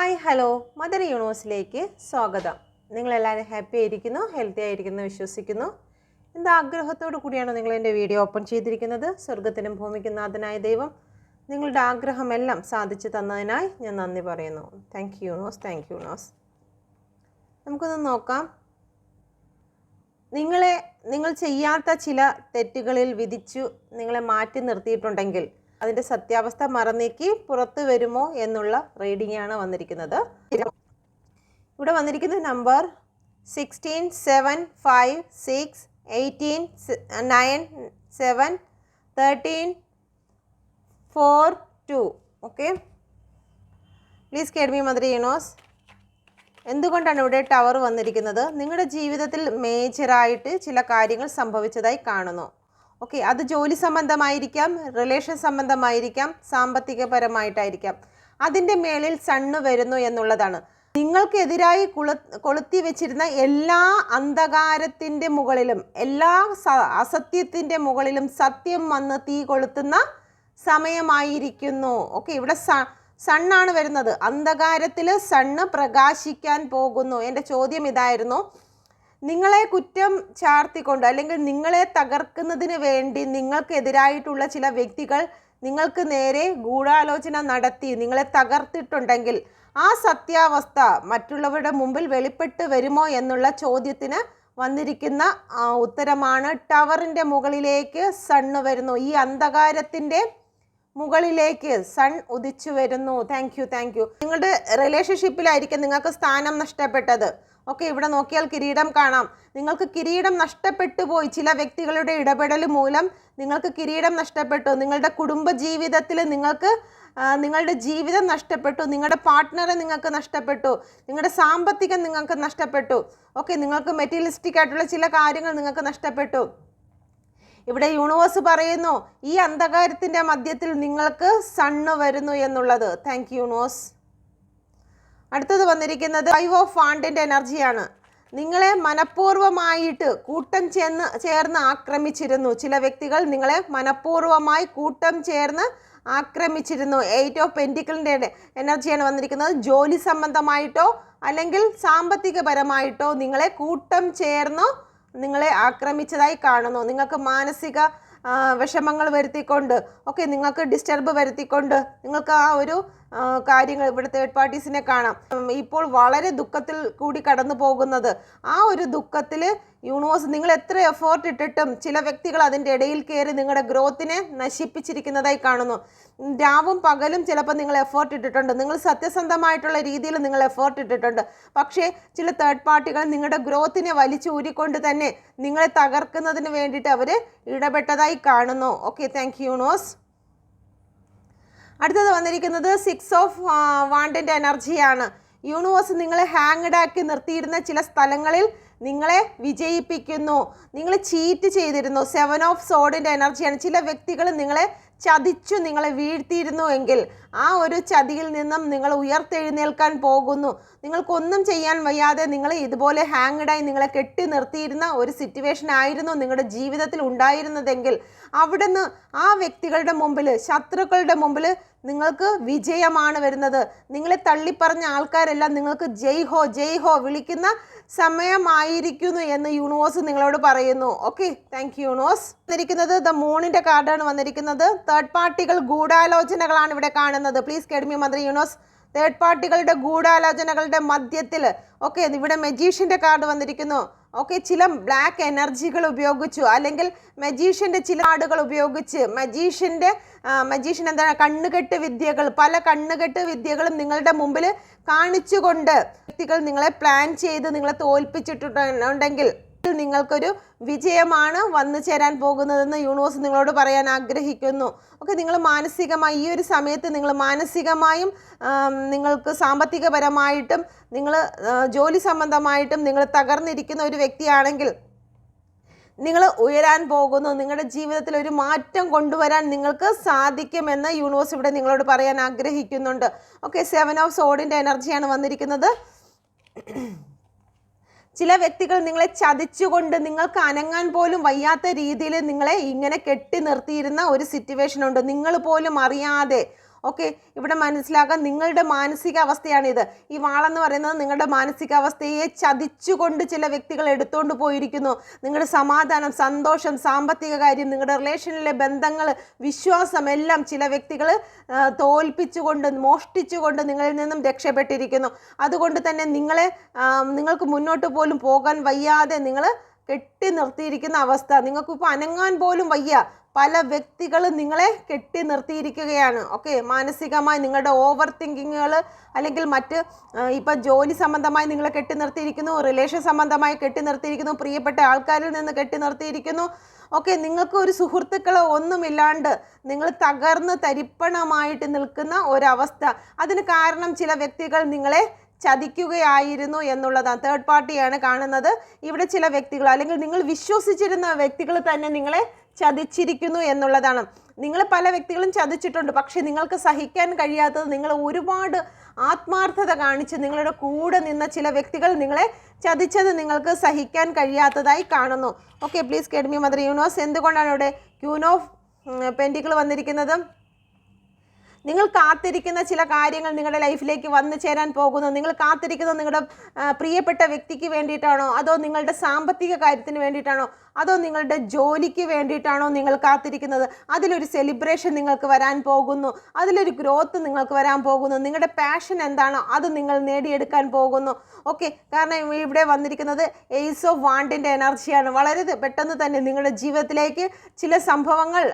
Hi hello mother യൂണിവേഴ്സിലേക്ക് സ്വാഗതം. നിങ്ങളെല്ലാവരും happy ആയിരിക്കുന്നു, ഹെൽത്തി ആയിരിക്കുന്നു വിശ്വസിക്കുന്നു. എന്ത് ആഗ്രഹത്തോടു കൂടിയാണ് നിങ്ങൾ എൻ്റെ വീഡിയോ ഓപ്പൺ ചെയ്തിരിക്കുന്നത്. സ്വർഗത്തിനും ഭൂമിക്കും നാഥനായ ദൈവം നിങ്ങളുടെ ആഗ്രഹമെല്ലാം സാധിച്ചു തന്നതിനായി ഞാൻ നന്ദി പറയുന്നു. Thank you universe. നമുക്കൊന്ന് നോക്കാം. നിങ്ങൾ ചെയ്യാത്ത ചില തെറ്റുകളിൽ വിധിച്ചു നിങ്ങളെ മാറ്റി നിർത്തിയിട്ടുണ്ടെങ്കിൽ അതിൻ്റെ സത്യാവസ്ഥ മറന്നേക്ക് പുറത്തു വരുമോ എന്നുള്ള റീഡിംഗ് ആണ് വന്നിരിക്കുന്നത്. ഇവിടെ വന്നിരിക്കുന്ന number 16 7 5 6 18 9 7 13 4 2. Okay, please കേഡ് me mother universe. എന്തുകൊണ്ടാണ് ഇവിടെ ടവർ വന്നിരിക്കുന്നത്? നിങ്ങളുടെ ജീവിതത്തിൽ മേജറായിട്ട് ചില കാര്യങ്ങൾ സംഭവിച്ചതായി കാണുന്നു. ഓക്കെ, അത് ജോലി സംബന്ധമായിരിക്കാം, റിലേഷൻ സംബന്ധമായിരിക്കാം, സാമ്പത്തികപരമായിട്ടായിരിക്കാം. അതിൻ്റെ മേളിൽ സണ്ണ് വരുന്നു എന്നുള്ളതാണ്. നിങ്ങൾക്കെതിരായി കൊളുത്തി വെച്ചിരുന്ന എല്ലാ അന്ധകാരത്തിൻ്റെ മുകളിലും, എല്ലാ അസത്യത്തിൻ്റെ മുകളിലും സത്യം വന്ന് തീ കൊളുത്തുന്ന സമയമായിരിക്കുന്നു. ഓക്കെ, ഇവിടെ സണ്ണാണ് വരുന്നത്. അന്ധകാരത്തിൽ സണ്ണ് പ്രകാശിക്കാൻ പോകുന്നു. എൻ്റെ ചോദ്യം ഇതായിരുന്നു, നിങ്ങളെ കുറ്റം ചാർത്തിക്കൊണ്ട് അല്ലെങ്കിൽ നിങ്ങളെ തകർക്കുന്നതിന് വേണ്ടി നിങ്ങൾക്കെതിരായിട്ടുള്ള ചില വ്യക്തികൾ നിങ്ങൾക്ക് നേരെ ഗൂഢാലോചന നടത്തി നിങ്ങളെ തകർത്തിട്ടുണ്ടെങ്കിൽ ആ സത്യാവസ്ഥ മറ്റുള്ളവരുടെ മുമ്പിൽ വെളിപ്പെട്ട് വരുമോ എന്നുള്ള ചോദ്യത്തിന് വന്നിരിക്കുന്ന ഉത്തരമാണ് ടവറിൻ്റെ മുകളിലേക്ക് സണ്ണ് വരുന്നു. ഈ അന്ധകാരത്തിൻ്റെ മുകളിലേക്ക് സൺ ഉദിച്ചു വരുന്നു. Thank you. നിങ്ങളുടെ റിലേഷൻഷിപ്പിലായിരിക്കും നിങ്ങൾക്ക് സ്ഥാനം നഷ്ടപ്പെട്ടത്. ഓക്കെ, ഇവിടെ നോക്കിയാൽ കിരീടം കാണാം. നിങ്ങൾക്ക് കിരീടം നഷ്ടപ്പെട്ടു പോയി. ചില വ്യക്തികളുടെ ഇടപെടൽ മൂലം നിങ്ങൾക്ക് കിരീടം നഷ്ടപ്പെട്ടു. നിങ്ങളുടെ കുടുംബ ജീവിതത്തിൽ നിങ്ങളുടെ ജീവിതം നഷ്ടപ്പെട്ടു. നിങ്ങളുടെ പാർട്ട്ണറെ നിങ്ങൾക്ക് നഷ്ടപ്പെട്ടു. നിങ്ങളുടെ സാമ്പത്തികം നിങ്ങൾക്ക് നഷ്ടപ്പെട്ടു. ഓക്കെ, നിങ്ങൾക്ക് മെറ്റീരിയലിസ്റ്റിക് ആയിട്ടുള്ള ചില കാര്യങ്ങൾ നിങ്ങൾക്ക് നഷ്ടപ്പെട്ടു. ഇവിടെ യൂണിവേഴ്സ് പറയുന്നു ഈ അന്ധകാരത്തിൻ്റെ മധ്യത്തിൽ നിങ്ങൾക്ക് സണ്ണ് വരുന്നു എന്നുള്ളത്. Thank you universe. അടുത്തത് വന്നിരിക്കുന്നത് 5 ഓഫ് വാണ്ടിൻ്റെ എനർജിയാണ്. നിങ്ങളെ മനഃപൂർവ്വമായിട്ട് കൂട്ടം ചേർന്ന് ആക്രമിച്ചിരുന്നു. ചില വ്യക്തികൾ നിങ്ങളെ മനഃപൂർവ്വമായി കൂട്ടം ചേർന്ന് ആക്രമിച്ചിരുന്നു. 8 ഓഫ് പെൻറ്റിക്കിളിൻ്റെ എനർജിയാണ് വന്നിരിക്കുന്നത്. ജോലി സംബന്ധമായിട്ടോ അല്ലെങ്കിൽ സാമ്പത്തികപരമായിട്ടോ നിങ്ങളെ കൂട്ടം ചേർന്ന് നിങ്ങളെ ആക്രമിച്ചതായി കാണുന്നു. നിങ്ങൾക്ക് മാനസിക വിഷമങ്ങൾ വരുത്തിക്കൊണ്ട്, ഓക്കെ, നിങ്ങൾക്ക് ഡിസ്റ്റർബ് വരുത്തിക്കൊണ്ട് നിങ്ങൾക്ക് ആ ഒരു കാര്യങ്ങൾ ഇവിടെ തേർഡ് പാർട്ടീസിനെ കാണാം. ഇപ്പോൾ വളരെ ദുഃഖത്തിൽ കൂടി കടന്നു പോകുന്നത്. ആ ഒരു ദുഃഖത്തിൽ യൂണിവേഴ്സ് നിങ്ങൾ എത്ര എഫേർട്ട് ഇട്ടിട്ടും ചില വ്യക്തികൾ അതിൻ്റെ ഇടയിൽ കയറി നിങ്ങളുടെ ഗ്രോത്തിനെ നശിപ്പിച്ചിരിക്കുന്നതായി കാണുന്നു. രാവും പകലും ചിലപ്പോൾ നിങ്ങൾ എഫേർട്ട് ഇട്ടിട്ടുണ്ട്. നിങ്ങൾ സത്യസന്ധമായിട്ടുള്ള രീതിയിൽ നിങ്ങൾ എഫേർട്ട് ഇട്ടിട്ടുണ്ട്. പക്ഷേ ചില തേർഡ് പാർട്ടികൾ നിങ്ങളുടെ ഗ്രോത്തിനെ വലിച്ചു ഊരിക്കൊണ്ട് തന്നെ നിങ്ങളെ തകർക്കുന്നതിന് വേണ്ടിയിട്ട് അവർ ഇടപെട്ടതായി കാണുന്നു. Okay, thank you universe. അടുത്തത് വന്നിരിക്കുന്നത് 6 ഓഫ് വാണ്ടിൻ്റെ എനർജിയാണ്. യൂണിവേഴ്സ് നിങ്ങളെ ഹാങ്ഡ് ആക്കി നിർത്തിയിരുന്ന ചില സ്ഥലങ്ങളിൽ നിങ്ങളെ വിജയിപ്പിക്കുന്നു. നിങ്ങൾ ചീറ്റ് ചെയ്തിരുന്നു. 7 ഓഫ് സോഡിൻ്റെ എനർജിയാണ്. ചില വ്യക്തികൾ നിങ്ങളെ ചതിച്ചു നിങ്ങളെ വീഴ്ത്തിയിരുന്നു എങ്കിൽ ആ ഒരു ചതിയിൽ നിന്നും നിങ്ങൾ ഉയർത്തെഴുന്നേൽക്കാൻ പോകുന്നു. നിങ്ങൾക്കൊന്നും ചെയ്യാൻ വയ്യാതെ നിങ്ങൾ ഇതുപോലെ ഹാങ്ഡായി നിങ്ങളെ കെട്ടി നിർത്തിയിരുന്ന ഒരു സിറ്റുവേഷൻ ആയിരുന്നു നിങ്ങളുടെ ജീവിതത്തിൽ ഉണ്ടായിരുന്നതെങ്കിൽ അവിടുന്ന് ആ വ്യക്തികളുടെ മുമ്പിൽ, ശത്രുക്കളുടെ മുമ്പിൽ നിങ്ങൾക്ക് വിജയമാണ് വരുന്നത്. നിങ്ങളെ തള്ളിപ്പറഞ്ഞ ആൾക്കാരെല്ലാം നിങ്ങൾക്ക് ജയ് ഹോ വിളിക്കുന്ന സമയമായിരിക്കുന്നു എന്ന് യൂണിവേഴ്സ് നിങ്ങളോട് പറയുന്നു. Okay, thank you universe. വന്നിരിക്കുന്നത് ദ മൂണിൻ്റെ കാർഡാണ് വന്നിരിക്കുന്നത്. തേർഡ് പാർട്ടികൾ ഗൂഢാലോചനകളാണ് ഇവിടെ കാണുന്നത്. Please കേഡ് me mother universe. Third പാർട്ടികളുടെ ഗൂഢാലോചനകളുടെ മധ്യത്തിൽ, ഓക്കെ, ഇവിടെ മജീഷ്യൻ്റെ കാർഡ് വന്നിരിക്കുന്നു. ഓക്കെ, ചില ബ്ലാക്ക് എനർജികൾ ഉപയോഗിച്ചു അല്ലെങ്കിൽ മജീഷ്യൻ്റെ ചില കാർഡുകൾ ഉപയോഗിച്ച് മജീഷ്യൻ എന്താണ് കണ്ണുകെട്ട് വിദ്യകൾ, പല കണ്ണുകെട്ട് വിദ്യകളും നിങ്ങളുടെ മുമ്പിൽ കാണിച്ചുകൊണ്ട് വ്യക്തികൾ നിങ്ങളെ പ്ലാൻ ചെയ്ത് നിങ്ങളെ തോൽപ്പിച്ചിട്ടുണ്ടെങ്കിൽ നിങ്ങൾക്കൊരു വിജയമാണ് വന്നു ചേരാൻ പോകുന്നതെന്ന് യൂണിവേഴ്സ് നിങ്ങളോട് പറയാൻ ആഗ്രഹിക്കുന്നു. ഓക്കെ, നിങ്ങൾ മാനസികമായി ഈ ഒരു സമയത്ത് നിങ്ങൾ മാനസികമായും നിങ്ങൾക്ക് സാമ്പത്തികപരമായിട്ടും നിങ്ങൾ ജോലി സംബന്ധമായിട്ടും നിങ്ങൾ തകർന്നിരിക്കുന്ന ഒരു വ്യക്തിയാണെങ്കിൽ നിങ്ങൾ ഉയരാൻ പോകുന്നു. നിങ്ങളുടെ ജീവിതത്തിൽ ഒരു മാറ്റം കൊണ്ടുവരാൻ നിങ്ങൾക്ക് സാധിക്കുമെന്ന് യൂണിവേഴ്സ് ഇവിടെ നിങ്ങളോട് പറയാൻ ആഗ്രഹിക്കുന്നുണ്ട്. ഓക്കെ, 7 ഓഫ് സോഡിൻ്റെ എനർജിയാണ് വന്നിരിക്കുന്നത്. ചില വ്യക്തികൾ നിങ്ങളെ ചതിച്ചുകൊണ്ട് നിങ്ങൾക്ക് അനങ്ങാൻ പോലും വയ്യാത്ത രീതിയിൽ നിങ്ങളെ ഇങ്ങനെ കെട്ടി നിർത്തിയിരുന്ന ഒരു സിറ്റുവേഷൻ ഉണ്ട്. നിങ്ങൾ പോലും അറിയാതെ ഓക്കെ, ഇവിടെ മനസ്സിലാക്കാൻ നിങ്ങളുടെ മാനസികാവസ്ഥയാണിത്. ഈ വാളെന്ന് പറയുന്നത് നിങ്ങളുടെ മാനസികാവസ്ഥയെ ചതിച്ചുകൊണ്ട് ചില വ്യക്തികൾ എടുത്തുകൊണ്ട് പോയിരിക്കുന്നു. നിങ്ങളുടെ സമാധാനം, സന്തോഷം, സാമ്പത്തിക കാര്യം, നിങ്ങളുടെ റിലേഷനിലെ ബന്ധങ്ങൾ, വിശ്വാസം എല്ലാം ചില വ്യക്തികൾ തോൽപ്പിച്ചുകൊണ്ട്, മോഷ്ടിച്ചുകൊണ്ട് നിങ്ങളിൽ നിന്നും രക്ഷപ്പെട്ടിരിക്കുന്നു. അതുകൊണ്ട് തന്നെ നിങ്ങൾക്ക് മുന്നോട്ട് പോലും പോകാൻ വയ്യാതെ നിങ്ങൾ കെട്ടി നിർത്തിയിരിക്കുന്ന അവസ്ഥ, നിങ്ങൾക്കിപ്പോൾ അനങ്ങാൻ പോലും വയ്യ. പല വ്യക്തികളും നിങ്ങളെ കെട്ടി നിർത്തിയിരിക്കുകയാണ്. ഓക്കെ, മാനസികമായി നിങ്ങളുടെ ഓവർ തിങ്കിങ്ങുകൾ, അല്ലെങ്കിൽ മറ്റ് ഇപ്പം ജോലി സംബന്ധമായി നിങ്ങളെ കെട്ടി നിർത്തിയിരിക്കുന്നു, റിലേഷൻ സംബന്ധമായി കെട്ടി നിർത്തിയിരിക്കുന്നു, പ്രിയപ്പെട്ട ആൾക്കാരിൽ നിന്ന് കെട്ടി നിർത്തിയിരിക്കുന്നു. ഓക്കെ, നിങ്ങൾക്ക് ഒരു സുഹൃത്തുക്കളോ ഒന്നുമില്ലാണ്ട് നിങ്ങൾ തകർന്ന് തരിപ്പണമായിട്ട് നിൽക്കുന്ന ഒരവസ്ഥ. അതിന് കാരണം ചില വ്യക്തികൾ നിങ്ങളെ ചതിക്കുകയായിരുന്നു എന്നുള്ളതാണ്. തേർഡ് പാർട്ടിയാണ് കാണുന്നത് ഇവിടെ. ചില വ്യക്തികൾ, അല്ലെങ്കിൽ നിങ്ങൾ വിശ്വസിച്ചിരുന്ന വ്യക്തികൾ തന്നെ നിങ്ങളെ ചതിച്ചിരിക്കുന്നു എന്നുള്ളതാണ്. നിങ്ങൾ പല വ്യക്തികളും ചതിച്ചിട്ടുണ്ട്, പക്ഷെ നിങ്ങൾക്ക് സഹിക്കാൻ കഴിയാത്തത്, നിങ്ങൾ ഒരുപാട് ആത്മാർത്ഥത കാണിച്ച് നിങ്ങളുടെ കൂടെ നിന്ന ചില വ്യക്തികൾ നിങ്ങളെ ചതിച്ചത് നിങ്ങൾക്ക് സഹിക്കാൻ കഴിയാത്തതായി കാണുന്നു. Okay, please get me mother universe. എന്തുകൊണ്ടാണ് ഇവിടെ ക്യൂൻ ഓഫ് പെൻറ്റിക്കിൾ വന്നിരിക്കുന്നത്? നിങ്ങൾ കാത്തിരിക്കുന്ന ചില കാര്യങ്ങൾ നിങ്ങളുടെ ലൈഫിലേക്ക് വന്നു ചേരാൻ പോകുന്നു. നിങ്ങൾ കാത്തിരിക്കുന്നത് നിങ്ങളുടെ പ്രിയപ്പെട്ട വ്യക്തിക്ക് വേണ്ടിയിട്ടാണോ, അതോ നിങ്ങളുടെ സാമ്പത്തിക കാര്യത്തിന് വേണ്ടിയിട്ടാണോ, അതോ നിങ്ങളുടെ ജോലിക്ക് വേണ്ടിയിട്ടാണോ നിങ്ങൾ കാത്തിരിക്കുന്നത്? അതിലൊരു സെലിബ്രേഷൻ നിങ്ങൾക്ക് വരാൻ പോകുന്നു, അതിലൊരു ഗ്രോത്ത് നിങ്ങൾക്ക് വരാൻ പോകുന്നു. നിങ്ങളുടെ പാഷൻ എന്താണോ അത് നിങ്ങൾ നേടിയെടുക്കാൻ പോകുന്നു. ഓക്കെ, കാരണം ഇവിടെ വന്നിരിക്കുന്നത് ഏസ് ഓഫ് വാണ്ടിൻ്റെ എനർജിയാണ്. വളരെ പെട്ടെന്ന് തന്നെ നിങ്ങളുടെ ജീവിതത്തിലേക്ക് ചില സംഭവങ്ങൾ,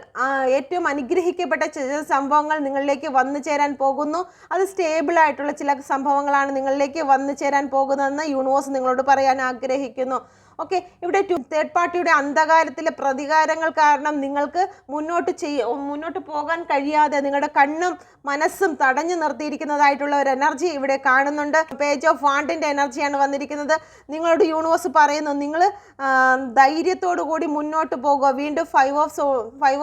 ഏറ്റവും അനുഗ്രഹിക്കപ്പെട്ട ചില സംഭവങ്ങൾ നിങ്ങളിലേക്ക് വന്നു ചേരാൻ പോകുന്നു. അത് സ്റ്റേബിൾ ആയിട്ടുള്ള ചില സംഭവങ്ങളാണ് നിങ്ങളിലേക്ക് വന്നു ചേരാൻ പോകുന്നതെന്ന് യൂണിവേഴ്സ് നിങ്ങളോട് പറയാൻ ആഗ്രഹിക്കുന്നു. ഓക്കെ, ഇവിടെ തേർഡ് പാർട്ടിയുടെ അന്ധകാരത്തിലെ പ്രതികാരങ്ങൾ കാരണം നിങ്ങൾക്ക് മുന്നോട്ട് പോകാൻ കഴിയാതെ നിങ്ങളുടെ കണ്ണും മനസ്സും തടഞ്ഞു നിർത്തിയിരിക്കുന്നതായിട്ടുള്ള ഒരു എനർജി ഇവിടെ കാണുന്നുണ്ട്. പേജ് ഓഫ് വാണ്ടിൻ്റെ എനർജിയാണ് വന്നിരിക്കുന്നത്. നിങ്ങളോട് യൂണിവേഴ്സ് പറയുന്നു, നിങ്ങൾ ധൈര്യത്തോടു കൂടി മുന്നോട്ട് പോകുക. വീണ്ടും ഫൈവ്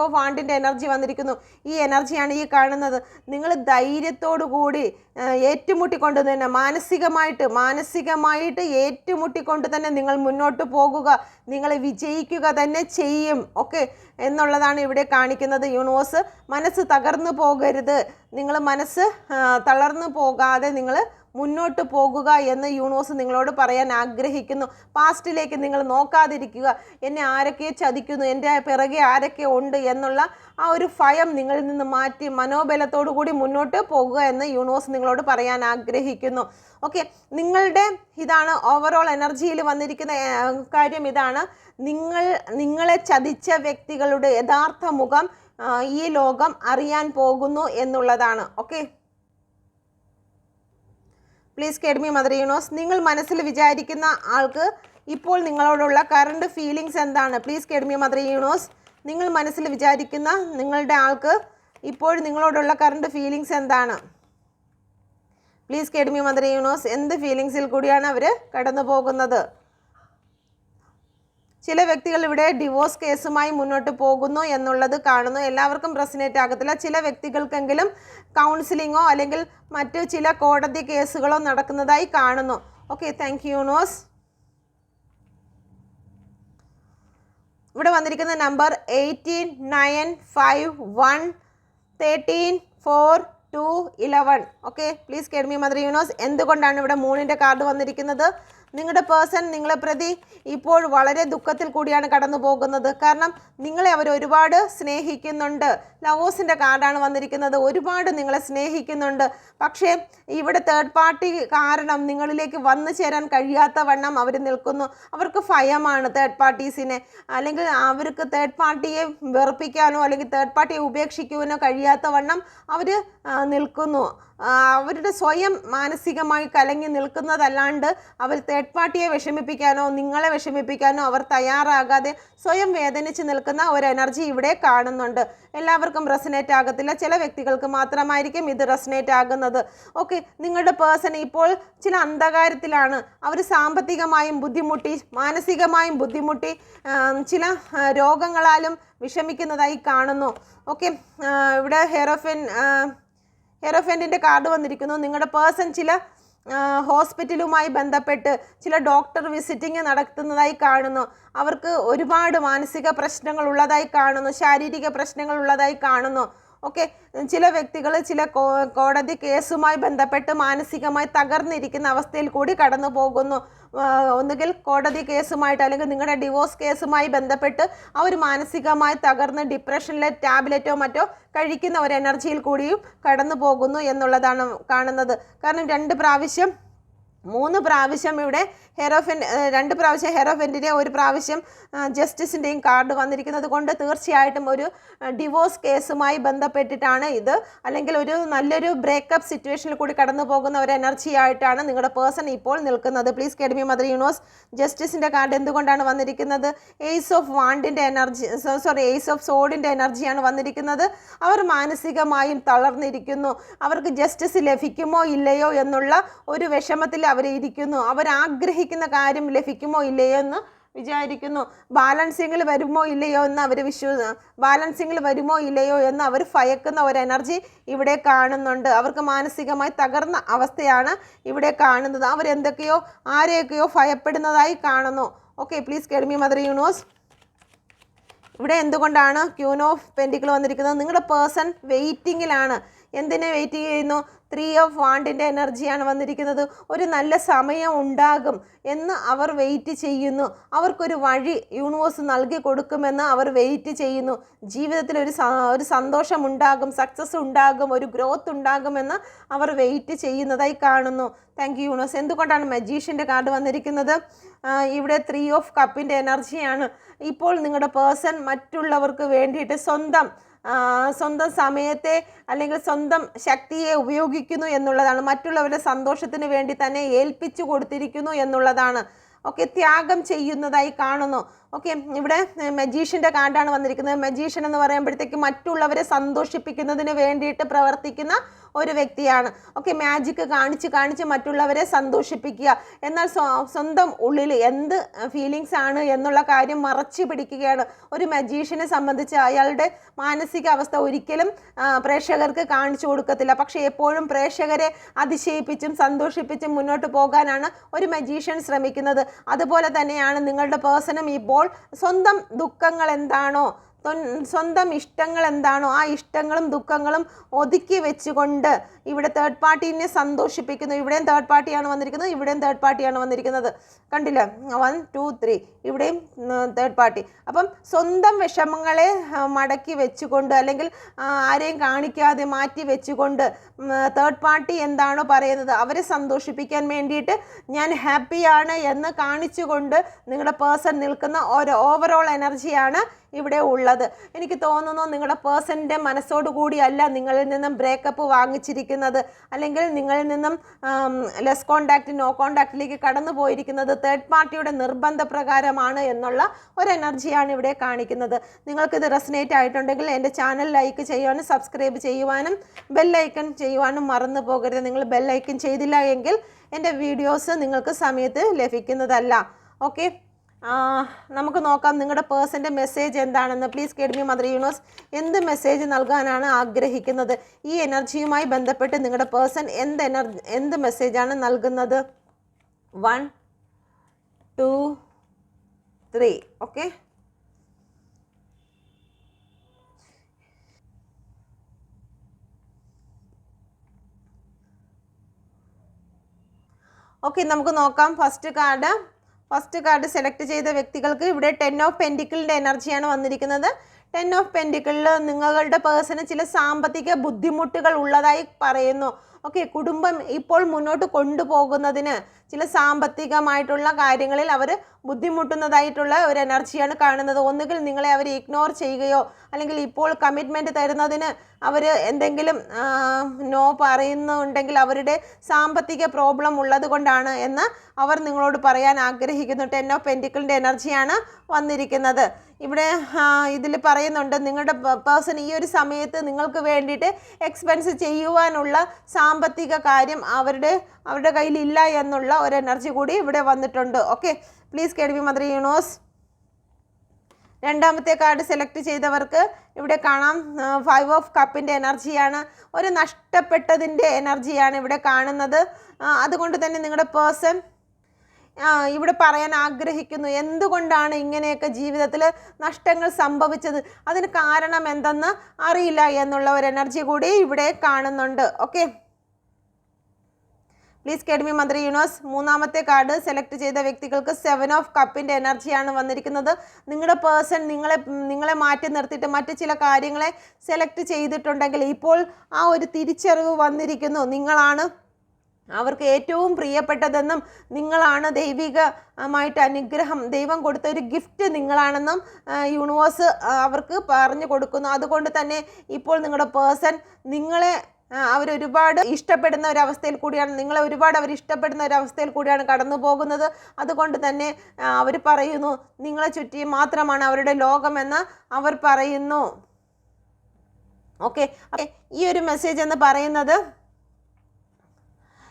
ഓഫ് വാണ്ടിൻ്റെ എനർജി വന്നിരിക്കുന്നു. ഈ എനർജിയാണ് ഈ കാണുന്നത്. നിങ്ങൾ ധൈര്യത്തോടു കൂടി ഏറ്റുമുട്ടിക്കൊണ്ട് തന്നെ, മാനസികമായിട്ട് ഏറ്റുമുട്ടിക്കൊണ്ട് തന്നെ നിങ്ങൾ മുന്നോട്ട് പോകുക. നിങ്ങൾ വിജയിക്കുക തന്നെ ചെയ്യും. ഓക്കെ, എന്നുള്ളതാണ് ഇവിടെ കാണിക്കുന്നത് യൂണിവേഴ്സ്. മനസ്സ് തകർന്നു പോകരുത്, നിങ്ങൾ മനസ്സ് തളർന്നു പോകാതെ നിങ്ങൾ മുന്നോട്ട് പോകുക എന്ന് യൂണിവേഴ്സ് നിങ്ങളോട് പറയാൻ ആഗ്രഹിക്കുന്നു. പാസ്റ്റിലേക്ക് നിങ്ങൾ നോക്കാതിരിക്കുക. എന്നെ ആരൊക്കെ ചതിക്കുന്നു, എൻ്റെ പിറകെ ആരൊക്കെ ഉണ്ട് എന്നുള്ള ആ ഒരു ഭയം നിങ്ങളിൽ നിന്ന് മാറ്റി മനോബലത്തോടു കൂടി മുന്നോട്ട് പോകുക എന്ന് യൂണിവേഴ്സ് നിങ്ങളോട് പറയാൻ ആഗ്രഹിക്കുന്നു. ഓക്കെ, നിങ്ങളുടെ ഇതാണ് ഓവറോൾ എനർജിയിൽ വന്നിരിക്കുന്ന കാര്യം. ഇതാണ് നിങ്ങളെ ചതിച്ച വ്യക്തികളുടെ യഥാർത്ഥ മുഖം ഈ ലോകം അറിയാൻ പോകുന്നു എന്നുള്ളതാണ്. Okay, please get me mother universe. നിങ്ങൾ മനസ്സിൽ വിചാരിക്കുന്ന ആൾക്ക് ഇപ്പോൾ നിങ്ങളോടുള്ള കറണ്ട് ഫീലിങ്സ് എന്താണ്? Please get me mother universe. നിങ്ങൾ മനസ്സിൽ വിചാരിക്കുന്ന നിങ്ങളുടെ ആൾക്ക് ഇപ്പോൾ നിങ്ങളോടുള്ള കറണ്ട് ഫീലിങ്സ് എന്താണ്? Please get me mother universe. എന്ത് ഫീലിങ്സിൽ കൂടിയാണ് അവർ കടന്നു പോകുന്നത്? ചില വ്യക്തികൾ ഇവിടെ ഡിവോഴ്സ് കേസുമായി മുന്നോട്ട് പോകുന്നു എന്നുള്ളത് കാണുന്നു. എല്ലാവർക്കും റെസനേറ്റ് ആകത്തില്ല. ചില വ്യക്തികൾക്കെങ്കിലും കൗൺസിലിങ്ങോ അല്ലെങ്കിൽ മറ്റു ചില കോടതി കേസുകളോ നടക്കുന്നതായി കാണുന്നു. Okay, thank you universe. ഇവിടെ വന്നിരിക്കുന്ന number 18, 9, 5, 1, 13, 4, 2, 11. Okay, please get me mother universe. എന്തുകൊണ്ടാണ് ഇവിടെ മൂണിൻ്റെ കാർഡ് വന്നിരിക്കുന്നത്? നിങ്ങളുടെ പേഴ്സൺ നിങ്ങളെ പ്രതി ഇപ്പോൾ വളരെ ദുഃഖത്തിൽ കൂടിയാണ് കടന്നു പോകുന്നത്. കാരണം നിങ്ങളെ അവർ ഒരുപാട് സ്നേഹിക്കുന്നുണ്ട്. ലവേഴ്സിൻ്റെ കാർഡാണ് വന്നിരിക്കുന്നത്. ഒരുപാട് നിങ്ങളെ സ്നേഹിക്കുന്നുണ്ട്. പക്ഷേ ഇവിടെ തേർഡ് പാർട്ടി കാരണം നിങ്ങളിലേക്ക് വന്നു ചേരാൻ കഴിയാത്ത വണ്ണം അവർ നിൽക്കുന്നു. അവർക്ക് ഭയമാണ് തേർഡ് പാർട്ടീസിനെ, അല്ലെങ്കിൽ അവർക്ക് തേർഡ് പാർട്ടിയെ വെറുപ്പിക്കാനോ അല്ലെങ്കിൽ തേർഡ് പാർട്ടിയെ ഉപേക്ഷിക്കുവാനോ കഴിയാത്ത വണ്ണം അവർ നിൽക്കുന്നു. അവരുടെ സ്വയം മാനസികമായി കലങ്ങി നിൽക്കുന്നതല്ലാണ്ട് അവർ തേർഡ് പാർട്ടിയെ വിഷമിപ്പിക്കാനോ നിങ്ങളെ വിഷമിപ്പിക്കാനോ അവർ തയ്യാറാകാതെ സ്വയം വേദനിച്ച് നിൽക്കുന്ന ഒരു എനർജി ഇവിടെ കാണുന്നുണ്ട്. എല്ലാവർക്കും റെസനേറ്റ് ആകത്തില്ല. ചില വ്യക്തികൾക്ക് മാത്രമായിരിക്കും ഇത് റെസനേറ്റ് ആകുന്നത്. ഓക്കെ, നിങ്ങളുടെ പേഴ്സൺ ഇപ്പോൾ ചില അന്ധകാരത്തിലാണ്. അവർ സാമ്പത്തികമായും ബുദ്ധിമുട്ടി, മാനസികമായും ബുദ്ധിമുട്ടി, ചില രോഗങ്ങളാലും വിഷമിക്കുന്നതായി കാണുന്നു. ഓക്കെ, ഇവിടെ ഹെറോഫെൻറ്റിൻ്റെ കാർഡ് വന്നിരിക്കുന്നു. നിങ്ങളുടെ പേഴ്സൺ ചില ഹോസ്പിറ്റലുമായി ബന്ധപ്പെട്ട് ചില ഡോക്ടർ വിസിറ്റിംഗ് നടത്തുന്നതായി കാണുന്നു. അവർക്ക് ഒരുപാട് മാനസിക പ്രശ്നങ്ങൾ ഉള്ളതായി കാണുന്നു, ശാരീരിക പ്രശ്നങ്ങൾ ഉള്ളതായി കാണുന്നു. ഓക്കെ, ചില വ്യക്തികൾ ചില കോടതി കേസുമായി ബന്ധപ്പെട്ട് മാനസികമായി തകർന്നിരിക്കുന്ന അവസ്ഥയിൽ കൂടി കടന്നു പോകുന്നു. ഒന്നുകിൽ കോടതി കേസുമായിട്ട് അല്ലെങ്കിൽ നിങ്ങളുടെ ഡിവോഴ്സ് കേസുമായി ബന്ധപ്പെട്ട് അവർ മാനസികമായി തകർന്ന് ഡിപ്രഷനിലെ ടാബ്ലറ്റോ മറ്റോ കഴിക്കുന്ന ഒരു എനർജിയിൽ കൂടിയും കടന്നു പോകുന്നു എന്നുള്ളതാണ് കാണുന്നത്. കാരണം 3 പ്രാവശ്യം ഇവിടെ ഹെറോഫെൻറ്റ്, 2 പ്രാവശ്യം ഹെറോഫെൻറ്റിൻ്റെ, 1 പ്രാവശ്യം ജസ്റ്റിസിൻ്റെയും കാർഡ് വന്നിരിക്കുന്നത് കൊണ്ട് തീർച്ചയായിട്ടും ഒരു ഡിവോഴ്സ് കേസുമായി ബന്ധപ്പെട്ടിട്ടാണ് ഇത്, അല്ലെങ്കിൽ ഒരു നല്ലൊരു ബ്രേക്കപ്പ് സിറ്റുവേഷനിൽ കൂടി കടന്നു പോകുന്ന ഒരു എനർജി ആയിട്ടാണ് നിങ്ങളുടെ പേഴ്സൺ ഇപ്പോൾ നിൽക്കുന്നത്. Please guide me mother universe. ജസ്റ്റിസിൻ്റെ കാർഡ് എന്തുകൊണ്ടാണ് വന്നിരിക്കുന്നത്? ഏസ് ഓഫ് വാണ്ടിൻ്റെ എനർജി, ഏസ് ഓഫ് സോഡിൻ്റെ എനർജിയാണ് വന്നിരിക്കുന്നത്. അവർ മാനസികമായും തളർന്നിരിക്കുന്നു. അവർക്ക് ജസ്റ്റിസ് ലഭിക്കുമോ ഇല്ലയോ എന്നുള്ള ഒരു വിഷമത്തിൽ അവർ ഇരിക്കുന്നു. അവർ ആഗ്രഹിക്കുന്ന കാര്യം ലഭിക്കുമോ ഇല്ലയോ എന്ന് വിചാരിക്കുന്നു. ബാലൻസിങ്ങിൽ വരുമോ ഇല്ലയോ എന്ന് അവർ ഭയക്കുന്ന ഒരു എനർജി ഇവിടെ കാണുന്നുണ്ട്. അവർക്ക് മാനസികമായി തകർന്ന അവസ്ഥയാണ് ഇവിടെ കാണുന്നത്. അവരെന്തൊക്കെയോ ആരെയൊക്കെയോ ഭയപ്പെടുന്നതായി കാണുന്നു. Okay, please guide me mother universe. ഇവിടെ എന്തുകൊണ്ടാണ് ക്യൂൻ ഓഫ് പെൻറ്റിക്കിൾ വന്നിരിക്കുന്നത്? നിങ്ങളുടെ പേഴ്സൺ വെയിറ്റിങ്ങിലാണ്. എന്തിനെ വെയിറ്റ് ചെയ്യുന്നു? 3 ഓഫ് വാണ്ടിൻ്റെ എനർജിയാണ് വന്നിരിക്കുന്നത്. ഒരു നല്ല സമയം ഉണ്ടാകും എന്ന് അവർ വെയിറ്റ് ചെയ്യുന്നു. അവർക്കൊരു വഴി യൂണിവേഴ്സ് നൽകി കൊടുക്കുമെന്ന് അവർ വെയിറ്റ് ചെയ്യുന്നു. ജീവിതത്തിൽ ഒരു സന്തോഷം ഉണ്ടാകും, സക്സസ് ഉണ്ടാകും, ഒരു ഗ്രോത്ത് ഉണ്ടാകുമെന്ന് അവർ വെയിറ്റ് ചെയ്യുന്നതായി കാണുന്നു. Thank you universe. എന്തുകൊണ്ടാണ് മജീഷ്യൻ്റെ കാർഡ് വന്നിരിക്കുന്നത്? ഇവിടെ 3 ഓഫ് കപ്പിൻ്റെ എനർജിയാണ്. ഇപ്പോൾ നിങ്ങളുടെ പേഴ്സൺ മറ്റുള്ളവർക്ക് വേണ്ടിയിട്ട് സ്വന്തം സമയത്തെ അല്ലെങ്കിൽ സ്വന്തം ശക്തിയെ ഉപയോഗിക്കുന്നു എന്നുള്ളതാണ്. മറ്റുള്ളവരുടെ സന്തോഷത്തിന് വേണ്ടി തന്നെ ഏൽപ്പിച്ചു കൊടുത്തിരിക്കുന്നു എന്നുള്ളതാണ്. ഓക്കെ, ത്യാഗം ചെയ്യുന്നതായി കാണുന്നു. ഓക്കെ, ഇവിടെ മജീഷ്യൻ്റെ കാർഡാണ് വന്നിരിക്കുന്നത്. മജീഷ്യൻ എന്ന് പറയുമ്പോഴത്തേക്ക് മറ്റുള്ളവരെ സന്തോഷിപ്പിക്കുന്നതിന് വേണ്ടിയിട്ട് പ്രവർത്തിക്കുന്ന ഒരു വ്യക്തിയാണ്. ഓക്കെ, മാജിക്ക് കാണിച്ച് മറ്റുള്ളവരെ സന്തോഷിപ്പിക്കുക. എന്നാൽ സ്വന്തം ഉള്ളിൽ എന്ത് ഫീലിങ്സ് ആണ് എന്നുള്ള കാര്യം മറച്ചു പിടിക്കുകയാണ്. ഒരു മജീഷ്യനെ സംബന്ധിച്ച് അയാളുടെ മാനസികാവസ്ഥ ഒരിക്കലും പ്രേക്ഷകർക്ക് കാണിച്ചു കൊടുക്കത്തില്ല. പക്ഷേ എപ്പോഴും പ്രേക്ഷകരെ അതിശയിപ്പിച്ചും സന്തോഷിപ്പിച്ചും മുന്നോട്ട് പോകാനാണ് ഒരു മജീഷ്യൻ ശ്രമിക്കുന്നത്. അതുപോലെ തന്നെയാണ് നിങ്ങളുടെ പേഴ്സണും ഇപ്പോൾ സ്വന്തം ദുഃഖങ്ങൾ എന്താണോ, സ്വന്തം ഇഷ്ടങ്ങൾ എന്താണോ ആ ഇഷ്ടങ്ങളും ദുഃഖങ്ങളും ഒതുക്കി വെച്ചുകൊണ്ട് ഇവിടെ തേർഡ് പാർട്ടീനെ സന്തോഷിപ്പിക്കുന്നു. ഇവിടെയും തേർഡ് പാർട്ടിയാണ് വന്നിരിക്കുന്നത്, ഇവിടെയും തേർഡ് പാർട്ടിയാണ് വന്നിരിക്കുന്നത്. കണ്ടില്ല, 1 2 3 ഇവിടെയും തേർഡ് പാർട്ടി. അപ്പം സ്വന്തം വിഷമങ്ങളെ മടക്കി വെച്ചുകൊണ്ട് അല്ലെങ്കിൽ ആരെയും കാണിക്കാതെ മാറ്റി വെച്ചുകൊണ്ട് തേർഡ് പാർട്ടി എന്താണോ പറയുന്നത് അവരെ സന്തോഷിപ്പിക്കാൻ വേണ്ടിയിട്ട് ഞാൻ ഹാപ്പിയാണ് എന്ന് കാണിച്ചുകൊണ്ട് നിങ്ങളുടെ പേഴ്സൺ നിൽക്കുന്ന ഒരു ഓവറോൾ എനർജിയാണ് ഇവിടെ ഉള്ളത്. എനിക്ക് തോന്നുന്നു നിങ്ങളുടെ പേഴ്സണിൻ്റെ മനസ്സോടുകൂടിയല്ല നിങ്ങളിൽ നിന്നും ബ്രേക്കപ്പ് വാങ്ങിച്ചിരിക്കുന്നത്, അല്ലെങ്കിൽ നിങ്ങളിൽ നിന്നും ലെസ് കോണ്ടാക്റ്റ് നോ കോണ്ടാക്റ്റിലേക്ക് കടന്നു പോയിരിക്കുന്നത് തേർഡ് പാർട്ടിയുടെ നിർബന്ധപ്രകാരമാണ് എന്നുള്ള ഒരു എനർജിയാണ് ഇവിടെ കാണിക്കുന്നത്. നിങ്ങൾക്കിത് റെസനേറ്റ് ആയിട്ടുണ്ടെങ്കിൽ എൻ്റെ ചാനൽ ലൈക്ക് ചെയ്യുവാനും സബ്സ്ക്രൈബ് ചെയ്യുവാനും ബെല്ലൈക്കൺ ചെയ്യുവാനും മറന്നു പോകരുത്. നിങ്ങൾ ബെല്ലൈക്കൺ ചെയ്തില്ല എങ്കിൽ എൻ്റെ വീഡിയോസ് നിങ്ങൾക്ക് സമയത്ത് ലഭിക്കുന്നതല്ല. ഓക്കെ, നമുക്ക് നോക്കാം നിങ്ങളുടെ പേഴ്സൻ്റെ മെസ്സേജ് എന്താണെന്ന്. Please guide me mother universe. എന്ത് മെസ്സേജ് നൽകാനാണ് ആഗ്രഹിക്കുന്നത്? ഈ എനർജിയുമായി ബന്ധപ്പെട്ട് നിങ്ങളുടെ പേഴ്സൺ എന്ത് മെസ്സേജാണ് നൽകുന്നത്? 1 2 3. ഓക്കെ, നമുക്ക് നോക്കാം. ഫസ്റ്റ് കാർഡ് സെലക്ട് ചെയ്ത വ്യക്തികൾക്ക് ഇവിടെ 10 ഓഫ് പെൻറ്റിക്കിളിൻ്റെ എനർജിയാണ് വന്നിരിക്കുന്നത്. 10 ഓഫ് പെൻറ്റിക്കിളിൽ നിങ്ങളുടെ പേഴ്സണ് ചില സാമ്പത്തിക ബുദ്ധിമുട്ടുകൾ ഉള്ളതായി പറയുന്നു. ഓക്കെ, കുടുംബം ഇപ്പോൾ മുന്നോട്ട് കൊണ്ടുപോകുന്നതിന് ചില സാമ്പത്തികമായിട്ടുള്ള കാര്യങ്ങളിൽ അവർ ബുദ്ധിമുട്ടുന്നതായിട്ടുള്ള ഒരു എനർജിയാണ് കാണുന്നത്. ഒന്നുകിൽ നിങ്ങളെ അവർ ഇഗ്നോർ ചെയ്യുകയോ അല്ലെങ്കിൽ ഇപ്പോൾ കമ്മിറ്റ്മെൻറ്റ് തരുന്നതിന് അവർ എന്തെങ്കിലും നോ പറയുന്നുണ്ടെങ്കിൽ അവരുടെ സാമ്പത്തിക പ്രോബ്ലം ഉള്ളത് കൊണ്ടാണ് എന്ന് അവർ നിങ്ങളോട് പറയാൻ ആഗ്രഹിക്കുന്നു. 10 ഓഫ് പെൻറ്റിക്കിളിൻ്റെ എനർജിയാണ് വന്നിരിക്കുന്നത്. ഇവിടെ ഇതിൽ പറയുന്നുണ്ട് നിങ്ങളുടെ പേഴ്സൺ ഈ ഒരു സമയത്ത് നിങ്ങൾക്ക് വേണ്ടിയിട്ട് എക്സ്പെൻസ് ചെയ്യുവാനുള്ള സാമ്പത്തിക കാര്യം അവരുടെ കയ്യിലില്ല എന്നുള്ള ഒരു എനർജി കൂടി ഇവിടെ വന്നിട്ടുണ്ട്. Okay, please guide me mother universe. രണ്ടാമത്തെ കാർഡ് സെലക്ട് ചെയ്തവർക്ക് ഇവിടെ കാണാം 5 ഓഫ് കപ്പിൻ്റെ എനർജിയാണ്. ഒരു നഷ്ടപ്പെട്ടതിൻ്റെ എനർജിയാണ് ഇവിടെ കാണുന്നത്. അതുകൊണ്ട് തന്നെ നിങ്ങളുടെ പേഴ്സൺ ഇവിടെ പറയാൻ ആഗ്രഹിക്കുന്നു. എന്തുകൊണ്ടാണ് ഇങ്ങനെയൊക്കെ ജീവിതത്തിൽ നഷ്ടങ്ങൾ സംഭവിച്ചത്, അതിന് കാരണം എന്തെന്ന് അറിയില്ല എന്നുള്ള ഒരു എനർജി കൂടി ഇവിടെ കാണുന്നുണ്ട്. Okay, please get me mother universe. മൂന്നാമത്തെ കാർഡ് സെലക്ട് ചെയ്ത വ്യക്തികൾക്ക് 7 ഓഫ് കപ്പിൻ്റെ എനർജിയാണ് വന്നിരിക്കുന്നത്. നിങ്ങളുടെ പേഴ്സൺ നിങ്ങളെ മാറ്റി നിർത്തിയിട്ട് മറ്റു ചില കാര്യങ്ങളെ സെലക്ട് ചെയ്തിട്ടുണ്ടെങ്കിൽ ഇപ്പോൾ ആ ഒരു തിരിച്ചറിവ് വന്നിരിക്കുന്നു. നിങ്ങളാണ് അവർക്ക് ഏറ്റവും പ്രിയപ്പെട്ടതെന്നും നിങ്ങളാണ് ദൈവികമായിട്ട് അനുഗ്രഹം, ദൈവം കൊടുത്ത ഒരു ഗിഫ്റ്റ് നിങ്ങളാണെന്നും യൂണിവേഴ്സ് അവർക്ക് പറഞ്ഞു കൊടുക്കുന്നു. അതുകൊണ്ട് തന്നെ ഇപ്പോൾ നിങ്ങളുടെ പേഴ്സൺ നിങ്ങളെ അവരൊരുപാട് ഇഷ്ടപ്പെടുന്ന ഒരവസ്ഥയിൽ കൂടിയാണ്, നിങ്ങളെ ഒരുപാട് അവർ ഇഷ്ടപ്പെടുന്ന ഒരവസ്ഥയിൽ കൂടിയാണ് കടന്നു പോകുന്നത്. അതുകൊണ്ട് തന്നെ അവർ പറയുന്നു നിങ്ങളെ ചുറ്റി മാത്രമാണ് അവരുടെ ലോകമെന്ന് അവർ പറയുന്നു. ഓക്കെ, ഈ ഒരു മെസ്സേജ് എന്ന് പറയുന്നത്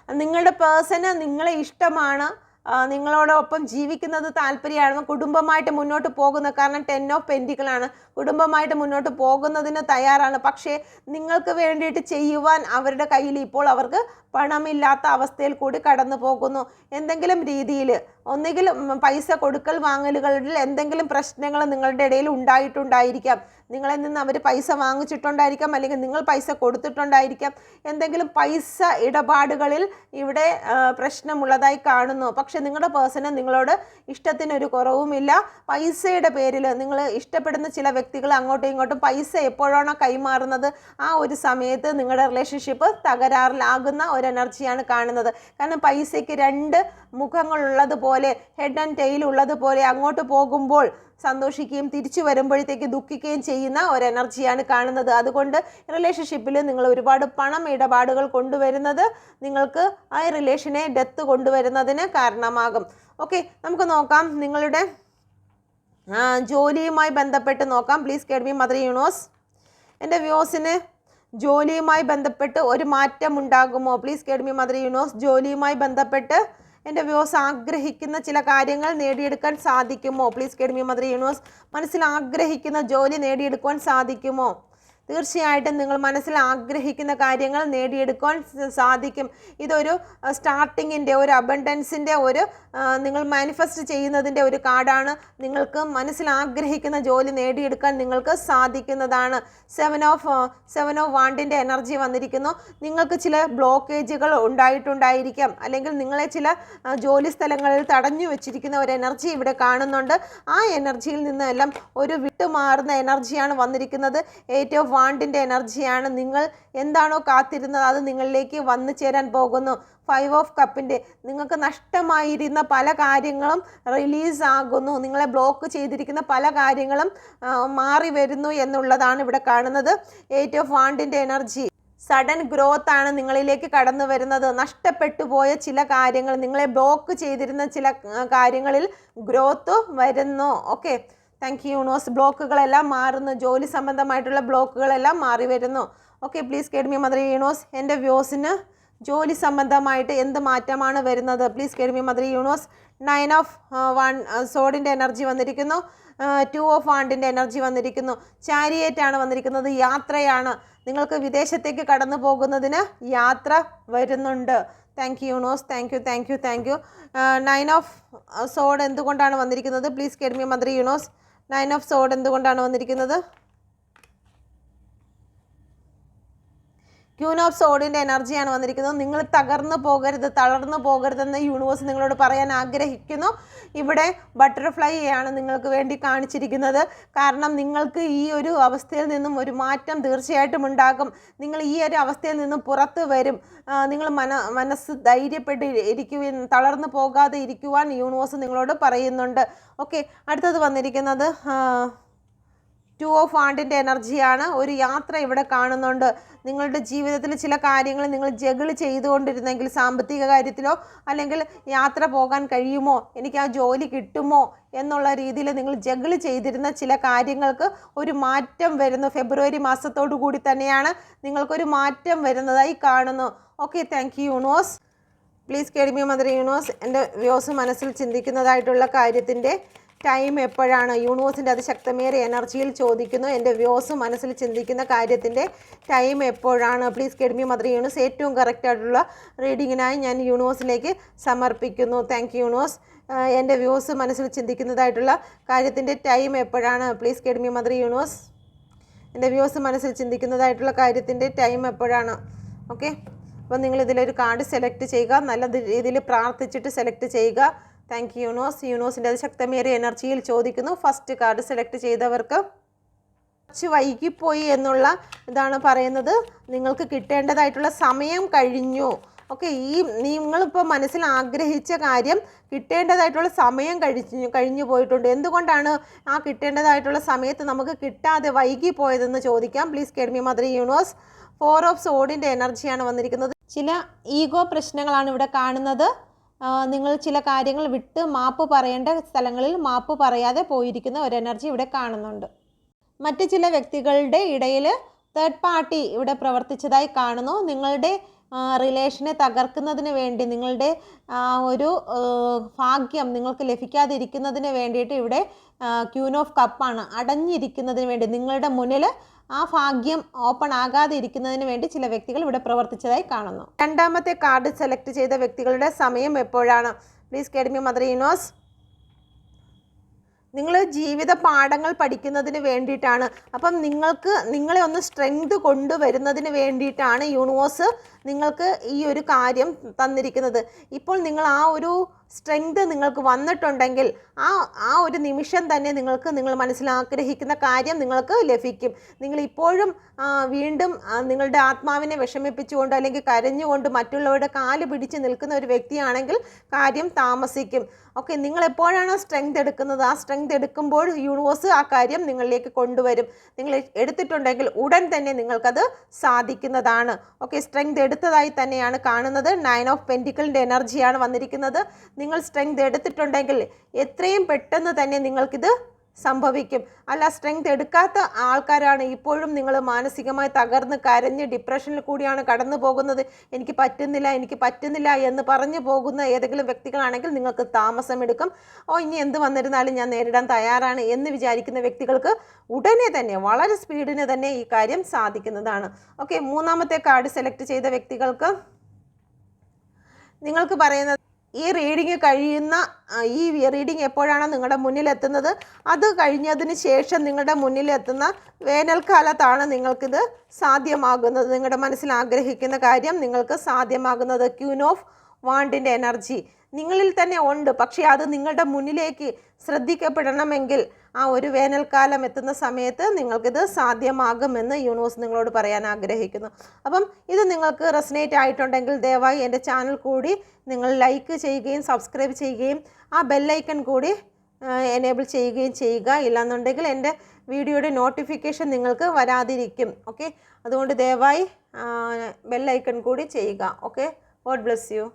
നിങ്ങളുടെ പേഴ്സണ് നിങ്ങളെ ഇഷ്ടമാണ്, നിങ്ങളോടൊപ്പം ജീവിക്കുന്നത് താല്പര്യമാണ്, കുടുംബമായിട്ട് മുന്നോട്ട് പോകുന്നത്. കാരണം 10 ഓഫ് പെൻറ്റിക്കിളാണ്, കുടുംബമായിട്ട് മുന്നോട്ട് പോകുന്നതിന് തയ്യാറാണ്. പക്ഷേ നിങ്ങൾക്ക് വേണ്ടിയിട്ട് ചെയ്യുവാൻ അവരുടെ കയ്യിൽ ഇപ്പോൾ അവർക്ക് പണമില്ലാത്ത അവസ്ഥയിൽ കൂടി കടന്നു പോകുന്നു. എന്തെങ്കിലും രീതിയിൽ ഒന്നുകിൽ പൈസ കൊടുക്കൽ വാങ്ങലുകളിൽ എന്തെങ്കിലും പ്രശ്നങ്ങൾ നിങ്ങളുടെ ഇടയിൽ ഉണ്ടായിട്ടുണ്ടായിരിക്കാം. നിങ്ങളിൽ നിന്ന് അവർ പൈസ വാങ്ങിച്ചിട്ടുണ്ടായിരിക്കാം, അല്ലെങ്കിൽ നിങ്ങൾ പൈസ കൊടുത്തിട്ടുണ്ടായിരിക്കാം. എന്തെങ്കിലും പൈസ ഇടപാടുകളിൽ ഇവിടെ പ്രശ്നമുള്ളതായി കാണുന്നു. പക്ഷെ നിങ്ങളുടെ പേഴ്സണ് നിങ്ങളോട് ഇഷ്ടത്തിനൊരു കുറവുമില്ല. പൈസയുടെ പേരിൽ നിങ്ങൾ ഇഷ്ടപ്പെടുന്ന ചില വ്യക്തികൾ അങ്ങോട്ടും ഇങ്ങോട്ടും പൈസ എപ്പോഴാണോ കൈമാറുന്നത് ആ ഒരു സമയത്ത് നിങ്ങളുടെ റിലേഷൻഷിപ്പ് തകരാറിലാകുന്ന ഒരു എനർജിയാണ് കാണുന്നത്. കാരണം പൈസയ്ക്ക് 2 മുഖങ്ങളുള്ളതുപോലെ, ഹെഡ് ആൻഡ് ടെയിൽ ഉള്ളതുപോലെ, അങ്ങോട്ട് പോകുമ്പോൾ സന്തോഷിക്കുകയും തിരിച്ചു വരുമ്പോഴത്തേക്ക് ദുഃഖിക്കുകയും ചെയ്യുന്ന ഒരു എനർജിയാണ് കാണുന്നത്. അതുകൊണ്ട് റിലേഷൻഷിപ്പിൽ നിങ്ങൾ ഒരുപാട് പണം ഇടപാടുകൾ കൊണ്ടുവരുന്നത് നിങ്ങൾക്ക് ആ റിലേഷനെ ഡെത്ത് കൊണ്ടുവരുന്നതിന് കാരണമാകും. ഓക്കെ, നമുക്ക് നോക്കാം നിങ്ങളുടെ ജോലിയുമായി ബന്ധപ്പെട്ട് നോക്കാം. Please get me mother universe. എൻ്റെ വ്യൂസിന് ജോലിയുമായി ബന്ധപ്പെട്ട് ഒരു മാറ്റം ഉണ്ടാകുമോ? Please get me mother universe. ജോലിയുമായി ബന്ധപ്പെട്ട് എൻ്റെ വ്യൂസ് ആഗ്രഹിക്കുന്ന ചില കാര്യങ്ങൾ നേടിയെടുക്കാൻ സാധിക്കുമോ? Please get me mother universe. മനസ്സിൽ ആഗ്രഹിക്കുന്ന ജോലി നേടിയെടുക്കുവാൻ സാധിക്കുമോ? തീർച്ചയായിട്ടും നിങ്ങൾ മനസ്സിൽ ആഗ്രഹിക്കുന്ന കാര്യങ്ങൾ നേടിയെടുക്കാൻ സാധിക്കും. ഇതൊരു സ്റ്റാർട്ടിങ്ങിൻ്റെ, ഒരു അബണ്ടൻസിൻ്റെ, ഒരു നിങ്ങൾ മാനിഫെസ്റ്റ് ചെയ്യുന്നതിൻ്റെ ഒരു കാർഡാണ്. നിങ്ങൾക്ക് മനസ്സിൽ ആഗ്രഹിക്കുന്ന ജോലി നേടിയെടുക്കാൻ നിങ്ങൾക്ക് സാധിക്കുന്നതാണ്. 7 ഓഫ് വാണ്ടിൻ്റെ എനർജി വന്നിരിക്കുന്നു. നിങ്ങൾക്ക് ചില ബ്ലോക്കേജുകൾ ഉണ്ടായിട്ടുണ്ടായിരിക്കാം, അല്ലെങ്കിൽ നിങ്ങളെ ചില ജോലി സ്ഥലങ്ങളിൽ തടഞ്ഞു വെച്ചിരിക്കുന്ന ഒരു എനർജി ഇവിടെ കാണുന്നുണ്ട്. ആ എനർജിയിൽ നിന്നെല്ലാം ഒരു വിട്ടുമാറുന്ന എനർജിയാണ് വന്നിരിക്കുന്നത്. 8 ഓഫ് വാണ്ടിൻ്റെ എനർജിയാണ്. നിങ്ങൾ എന്താണോ കാത്തിരുന്നത് അത് നിങ്ങളിലേക്ക് വന്നു ചേരാൻ പോകുന്നു. 5 ഓഫ് കപ്പിൻ്റെ നിങ്ങൾക്ക് നഷ്ടമായിരുന്ന പല കാര്യങ്ങളും റിലീസ് ആകുന്നു. നിങ്ങളെ ബ്ലോക്ക് ചെയ്തിരിക്കുന്ന പല കാര്യങ്ങളും മാറി വരുന്നു എന്നുള്ളതാണ് ഇവിടെ കാണുന്നത്. 8 ഓഫ് വാണ്ടിൻ്റെ എനർജി സഡൻ ഗ്രോത്ത് ആണ് നിങ്ങളിലേക്ക് കടന്നു വരുന്നത്. നഷ്ടപ്പെട്ടു പോയ ചില കാര്യങ്ങൾ, നിങ്ങളെ ബ്ലോക്ക് ചെയ്തിരുന്ന ചില കാര്യങ്ങളിൽ ഗ്രോത്ത് വരുന്നു. Okay, thank you universe. ബ്ലോക്കുകളെല്ലാം മാറുന്നു, ജോലി സംബന്ധമായിട്ടുള്ള ബ്ലോക്കുകളെല്ലാം മാറി വരുന്നു. Okay, please get me mother universe. എൻ്റെ വ്യൂസിന് ജോലി സംബന്ധമായിട്ട് എന്ത് മാറ്റമാണ് വരുന്നത്? Please get me mother universe. 9 of സോഡിൻ്റെ എനർജി വന്നിരിക്കുന്നു. 2 ഓഫ് വാണ്ടിൻ്റെ എനർജി വന്നിരിക്കുന്നു. ചാരിയേറ്റ് ആണ് വന്നിരിക്കുന്നത്. യാത്രയാണ്. നിങ്ങൾക്ക് വിദേശത്തേക്ക് കടന്നു പോകുന്നതിന് യാത്ര വരുന്നുണ്ട്. Thank you universe. Thank you. 9 of സോഡ് എന്തുകൊണ്ടാണ് വന്നിരിക്കുന്നത്? Please get me mother universe. 9 of സോഡ് എന്തുകൊണ്ടാണ് വന്നിരിക്കുന്നത്? ക്യൂൻ ഓഫ് സോഡിൻ്റെ എനർജിയാണ് വന്നിരിക്കുന്നത്. നിങ്ങൾ തളർന്നു പോകരുതെന്ന് യൂണിവേഴ്സ് നിങ്ങളോട് പറയാൻ ആഗ്രഹിക്കുന്നു. ഇവിടെ ബട്ടർഫ്ലൈ ആണ് നിങ്ങൾക്ക് വേണ്ടി കാണിച്ചിരിക്കുന്നത്. കാരണം നിങ്ങൾക്ക് ഈ ഒരു അവസ്ഥയിൽ നിന്നും ഒരു മാറ്റം തീർച്ചയായിട്ടും ഉണ്ടാകും. നിങ്ങൾ ഈ ഒരു അവസ്ഥയിൽ നിന്നും പുറത്ത് വരും. നിങ്ങൾ മനസ്സ് ധൈര്യപ്പെട്ട് ഇരിക്കുവാൻ, തളർന്നു പോകാതെ ഇരിക്കുവാൻ യൂണിവേഴ്സ് നിങ്ങളോട് പറയുന്നുണ്ട്. ഓക്കെ, അടുത്തത് വന്നിരിക്കുന്നത് 2 ഓഫ് വാണ്ടിൻ്റെ എനർജിയാണ്. ഒരു യാത്ര ഇവിടെ കാണുന്നുണ്ട്. നിങ്ങളുടെ ജീവിതത്തിൽ ചില കാര്യങ്ങൾ നിങ്ങൾ ജഗിൾ ചെയ്തുകൊണ്ടിരുന്നെങ്കിൽ, സാമ്പത്തിക കാര്യത്തിലോ അല്ലെങ്കിൽ യാത്ര പോകാൻ കഴിയുമോ, എനിക്ക് ആ ജോലി കിട്ടുമോ എന്നുള്ള രീതിയിൽ നിങ്ങൾ ജഗിൾ ചെയ്തിരുന്ന ചില കാര്യങ്ങൾക്ക് ഒരു മാറ്റം വരുന്നു. ഫെബ്രുവരി മാസത്തോടു കൂടി തന്നെയാണ് നിങ്ങൾക്കൊരു മാറ്റം വരുന്നതായി കാണുന്നു. Okay, thank you universe. Please get me mother universe. എൻ്റെ വ്യൂസ് മനസ്സിൽ ചിന്തിക്കുന്നതായിട്ടുള്ള കാര്യത്തിൻ്റെ ടൈം എപ്പോഴാണ്? യൂണിവേഴ്സിൻ്റെ അതിശക്തമേറിയ എനർജിയിൽ ചോദിക്കുന്നു. എൻ്റെ വ്യൂസ് മനസ്സിൽ ചിന്തിക്കുന്ന കാര്യത്തിൻ്റെ ടൈം എപ്പോഴാണ്? Please guide me mother universe. ഏറ്റവും കറക്റ്റായിട്ടുള്ള റീഡിങ്ങിനായി ഞാൻ യൂണിവേഴ്സിലേക്ക് സമർപ്പിക്കുന്നു. Thank you universe. എൻ്റെ വ്യൂസ് മനസ്സിൽ ചിന്തിക്കുന്നതായിട്ടുള്ള കാര്യത്തിൻ്റെ ടൈം എപ്പോഴാണ്? Please guide me mother universe. എൻ്റെ വ്യൂസ് മനസ്സിൽ ചിന്തിക്കുന്നതായിട്ടുള്ള കാര്യത്തിൻ്റെ ടൈം എപ്പോഴാണ്? ഓക്കെ, അപ്പോൾ നിങ്ങൾ ഇതിലൊരു കാർഡ് സെലക്ട് ചെയ്യുക. നല്ല രീതിയിൽ പ്രാർത്ഥിച്ചിട്ട് സെലക്ട് ചെയ്യുക. Thank you universe. യൂണിവേഴ്സിൻ്റെ അതിശക്തമേറിയ എനർജിയിൽ ചോദിക്കുന്നു. ഫസ്റ്റ് കാർഡ് സെലക്ട് ചെയ്തവർക്ക് കുറച്ച് വൈകിപ്പോയി എന്നുള്ള ഇതാണ് പറയുന്നത്. നിങ്ങൾക്ക് കിട്ടേണ്ടതായിട്ടുള്ള സമയം കഴിഞ്ഞു. ഓക്കെ, നിങ്ങളിപ്പോൾ മനസ്സിൽ ആഗ്രഹിച്ച കാര്യം കിട്ടേണ്ടതായിട്ടുള്ള സമയം കഴിഞ്ഞു പോയിട്ടുണ്ട്. എന്തുകൊണ്ടാണ് ആ കിട്ടേണ്ടതായിട്ടുള്ള സമയത്ത് നമുക്ക് കിട്ടാതെ വൈകി പോയതെന്ന് ചോദിക്കാം. Please guide me mother universe. 4 of സോഡിൻ്റെ എനർജിയാണ് വന്നിരിക്കുന്നത്. ചില ഈഗോ പ്രശ്നങ്ങളാണ് ഇവിടെ കാണുന്നത്. നിങ്ങൾ ചില കാര്യങ്ങൾ വിട്ട് മാപ്പ് പറയേണ്ട സ്ഥലങ്ങളിൽ മാപ്പ് പറയാതെ പോയിരിക്കുന്ന ഒരു എനർജി ഇവിടെ കാണുന്നുണ്ട്. മറ്റ് ചില വ്യക്തികളുടെ ഇടയിൽ തേർഡ് പാർട്ടി ഇവിടെ പ്രവർത്തിച്ചതായി കാണുന്നു. നിങ്ങളുടെ റിലേഷനെ തകർക്കുന്നതിന് വേണ്ടി, നിങ്ങളുടെ ഒരു ഭാഗ്യം നിങ്ങൾക്ക് ലഭിക്കാതിരിക്കുന്നതിന് വേണ്ടിയിട്ട് ഇവിടെ ക്യൂൻ ഓഫ് കപ്പാണ്. അടഞ്ഞിരിക്കുന്നതിന് വേണ്ടി, നിങ്ങളുടെ മുന്നിൽ ആ ഭാഗ്യം ഓപ്പൺ ആകാതെ ഇരിക്കുന്നതിന് വേണ്ടി ചില വ്യക്തികൾ ഇവിടെ പ്രവർത്തിച്ചതായി കാണുന്നു. രണ്ടാമത്തെ കാർഡ് സെലക്ട് ചെയ്ത വ്യക്തികളുടെ സമയം എപ്പോഴാണ്? Please guide me mother universe. നിങ്ങൾ ജീവിത പാഠങ്ങൾ പഠിക്കുന്നതിന് വേണ്ടിയിട്ടാണ്. അപ്പം നിങ്ങളെ ഒന്ന് സ്ട്രെങ്ത് കൊണ്ടുവരുന്നതിന് വേണ്ടിയിട്ടാണ് യൂണിവേഴ്സ് നിങ്ങൾക്ക് ഈ ഒരു കാര്യം തന്നിരിക്കുന്നത്. ഇപ്പോൾ നിങ്ങൾ ആ ഒരു സ്ട്രെങ്ത് നിങ്ങൾക്ക് വന്നിട്ടുണ്ടെങ്കിൽ ആ ഒരു നിമിഷം തന്നെ നിങ്ങൾ മനസ്സിലാഗ്രഹിക്കുന്ന കാര്യം നിങ്ങൾക്ക് ലഭിക്കും. നിങ്ങൾ ഇപ്പോഴും വീണ്ടും നിങ്ങളുടെ ആത്മാവിനെ വിഷമിപ്പിച്ചുകൊണ്ട് അല്ലെങ്കിൽ കരഞ്ഞുകൊണ്ട് മറ്റുള്ളവരുടെ കാല് പിടിച്ച് നിൽക്കുന്ന ഒരു വ്യക്തിയാണെങ്കിൽ കാര്യം താമസിക്കും. ഓക്കെ, നിങ്ങൾ എപ്പോഴാണോ സ്ട്രെങ്ത് എടുക്കുന്നത്, ആ സ്ട്രെങ്ത് എടുക്കുമ്പോൾ യൂണിവേഴ്സ് ആ കാര്യം നിങ്ങളിലേക്ക് കൊണ്ടുവരും. നിങ്ങൾ എടുത്തിട്ടുണ്ടെങ്കിൽ ഉടൻ തന്നെ നിങ്ങൾക്കത് സാധിക്കുന്നതാണ്. ഓക്കെ, സ്ട്രെങ്ത് എടുത്തതായി തന്നെയാണ് കാണുന്നത്. 9 ഓഫ് പെൻറ്റിക്കിളിൻ്റെ എനർജിയാണ് വന്നിരിക്കുന്നത്. നിങ്ങൾ സ്ട്രെങ്ത് എടുത്തിട്ടുണ്ടെങ്കിൽ എത്രയും പെട്ടെന്ന് തന്നെ നിങ്ങൾക്കിത് സംഭവിക്കും. അല്ല, സ്ട്രെങ്ത് എടുക്കാത്ത ആൾക്കാരാണ് ഇപ്പോഴും നിങ്ങൾ മാനസികമായി തകർന്ന് കരഞ്ഞ് ഡിപ്രഷനിൽ കൂടിയാണ് കടന്നു പോകുന്നത്. എനിക്ക് പറ്റുന്നില്ല എന്ന് പറഞ്ഞു പോകുന്ന ഏതെങ്കിലും വ്യക്തികളാണെങ്കിൽ നിങ്ങൾക്ക് താമസമെടുക്കും. ഇനി എന്ത് വന്നിരുന്നാലും ഞാൻ നേരിടാൻ തയ്യാറാണ് എന്ന് വിചാരിക്കുന്ന വ്യക്തികൾക്ക് ഉടനെ തന്നെ, വളരെ സ്പീഡിന് തന്നെ ഈ കാര്യം സാധിക്കുന്നതാണ്. ഓക്കെ, മൂന്നാമത്തെ കാർഡ് സെലക്ട് ചെയ്ത വ്യക്തികൾക്ക് നിങ്ങൾക്ക് പറയുന്നത്, ഈ റീഡിങ് എപ്പോഴാണ് നിങ്ങളുടെ മുന്നിലെത്തുന്നത്? അത് കഴിഞ്ഞതിന് ശേഷം നിങ്ങളുടെ മുന്നിലെത്തുന്ന വേനൽക്കാലത്താണ് നിങ്ങൾക്കിത് സാധ്യമാകുന്നത്. നിങ്ങളുടെ മനസ്സിൽ ആഗ്രഹിക്കുന്ന കാര്യം നിങ്ങൾക്ക് സാധ്യമാകുന്നത്. ക്യൂൻ ഓഫ് വാണ്ടിൻ്റെ എനർജി നിങ്ങളിൽ തന്നെ ഉണ്ട്. പക്ഷേ അത് നിങ്ങളുടെ മുന്നിലേക്ക് ശ്രദ്ധിക്കപ്പെടണമെങ്കിൽ ആ ഒരു വേനൽക്കാലം എത്തുന്ന സമയത്ത് നിങ്ങൾക്കിത് സാധ്യമാകുമെന്ന് യൂണിവേഴ്സ് നിങ്ങളോട് പറയാൻ ആഗ്രഹിക്കുന്നു. അപ്പം ഇത് നിങ്ങൾക്ക് റെസനേറ്റ് ആയിട്ടുണ്ടെങ്കിൽ ദയവായി എൻ്റെ ചാനൽ കൂടി നിങ്ങൾ ലൈക്ക് ചെയ്യുകയും സബ്സ്ക്രൈബ് ചെയ്യുകയും ആ ബെല്ലൈക്കൺ കൂടി എനേബിൾ ചെയ്യുകയും ചെയ്യുക. ഇല്ലാന്നുണ്ടെങ്കിൽ എൻ്റെ വീഡിയോയുടെ നോട്ടിഫിക്കേഷൻ നിങ്ങൾക്ക് വരാതിരിക്കും. ഓക്കെ, അതുകൊണ്ട് ദയവായി ബെല്ലൈക്കൺ കൂടി ചെയ്യുക. Okay, God bless you.